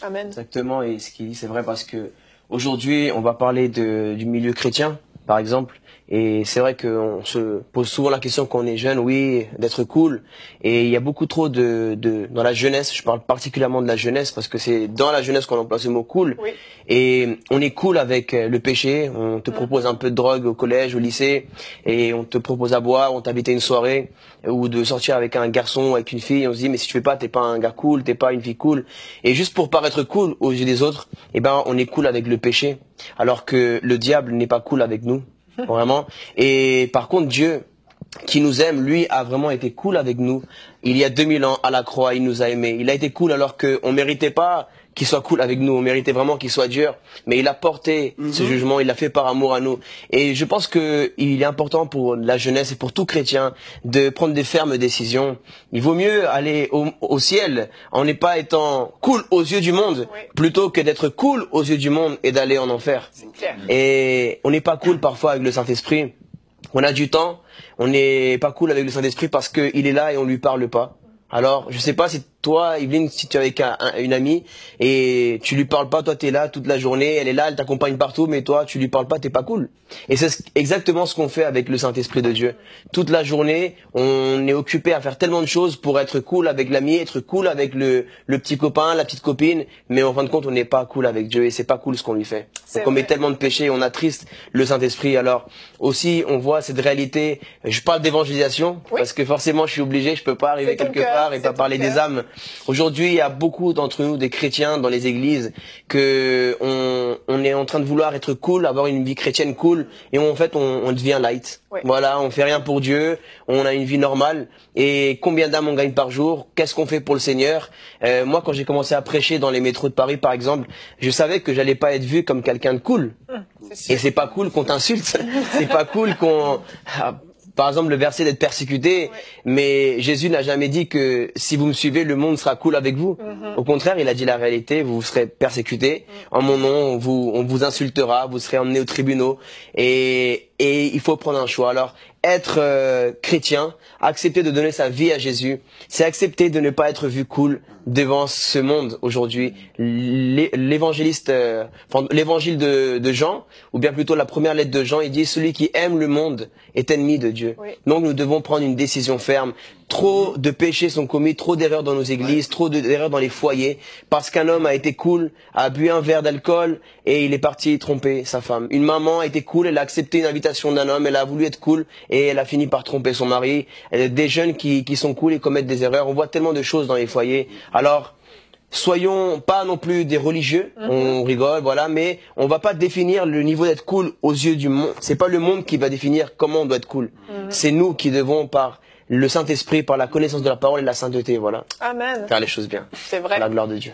Amen. Exactement, et ce qu'il dit, c'est vrai parce que aujourd'hui, on va parler du milieu chrétien, par exemple. Et c'est vrai qu'on se pose souvent la question quand on est jeune, oui, d'être cool. Et il y a beaucoup trop dans la jeunesse, je parle particulièrement de la jeunesse parce que c'est dans la jeunesse qu'on emploie ce mot cool. Oui. Et on est cool avec le péché. On te propose un peu de drogue au collège, au lycée, et on te propose à boire, on t'invite à une soirée ou de sortir avec un garçon, avec une fille. On se dit mais si tu fais pas, t'es pas un gars cool, t'es pas une fille cool. Et juste pour paraître cool aux yeux des autres, eh ben on est cool avec le péché, alors que le diable n'est pas cool avec nous. Vraiment. Et par contre, Dieu, qui nous aime, lui, a vraiment été cool avec nous. Il y a 2000 ans, à la croix, il nous a aimés. Il a été cool alors qu'on méritait pas qu'il soit cool avec nous. On méritait vraiment qu'il soit dur. Mais il a porté ce jugement, il l'a fait par amour à nous. Et je pense que il est important pour la jeunesse et pour tout chrétien de prendre des fermes décisions. Il vaut mieux aller au ciel en pas étant cool aux yeux du monde, plutôt que d'être cool aux yeux du monde et d'aller en enfer. Et on n'est pas cool parfois avec le Saint-Esprit. On a du temps, on n'est pas cool avec le Saint-Esprit parce qu'il est là et on lui parle pas. Alors, je sais pas si toi, Yveline, si tu es avec une amie et tu lui parles pas, toi t'es là toute la journée, elle est là, elle t'accompagne partout, mais toi tu lui parles pas, t'es pas cool. Et c'est exactement ce qu'on fait avec le Saint-Esprit de Dieu. Toute la journée, on est occupé à faire tellement de choses pour être cool avec l'ami, être cool avec le petit copain, la petite copine, mais en fin de compte, on n'est pas cool avec Dieu et c'est pas cool ce qu'on lui fait. Donc on met tellement de péchés, on attriste le Saint-Esprit. Alors aussi, on voit cette réalité. Je parle d'évangélisation parce que forcément, je suis obligé, je peux pas arriver quelque part et pas parler des âmes. Aujourd'hui, il y a beaucoup d'entre nous, des chrétiens dans les églises, que on est en train de vouloir être cool, avoir une vie chrétienne cool, et en fait, on devient light. Voilà, on fait rien pour Dieu, on a une vie normale. Et combien d'âmes on gagne par jour? Qu'est-ce qu'on fait pour le Seigneur? Moi, quand j'ai commencé à prêcher dans les métros de Paris, par exemple, je savais que j'allais pas être vu comme quelqu'un de cool. Et c'est pas cool qu'on t'insulte. C'est pas cool qu'on... Par exemple, le verset d'être persécuté, mais Jésus n'a jamais dit que si vous me suivez, le monde sera cool avec vous. Au contraire, il a dit la réalité, vous serez persécutés. En mon nom, on vous insultera, vous serez emmenés aux tribunaux. Et il faut prendre un choix. Alors, être chrétien, accepter de donner sa vie à Jésus, c'est accepter de ne pas être vu cool devant ce monde aujourd'hui. L'évangile de Jean, ou bien plutôt la première lettre de Jean, il dit « Celui qui aime le monde est ennemi de Dieu ». Donc nous devons prendre une décision ferme. Trop de péchés sont commis, trop d'erreurs dans nos églises, trop d'erreurs dans les foyers, parce qu'un homme a été cool, a bu un verre d'alcool et il est parti tromper sa femme. Une maman a été cool, elle a accepté une invitation d'un homme, elle a voulu être cool et elle a fini par tromper son mari. Des jeunes qui sont cool et commettent des erreurs. On voit tellement de choses dans les foyers. Alors, soyons pas non plus des religieux, on rigole, voilà, mais on va pas définir le niveau d'être cool aux yeux du monde. C'est pas le monde qui va définir comment on doit être cool. C'est nous qui devons, par le Saint-Esprit, par la connaissance de la parole et de la sainteté, voilà. Amen. Faire les choses bien. C'est vrai. À la gloire de Dieu.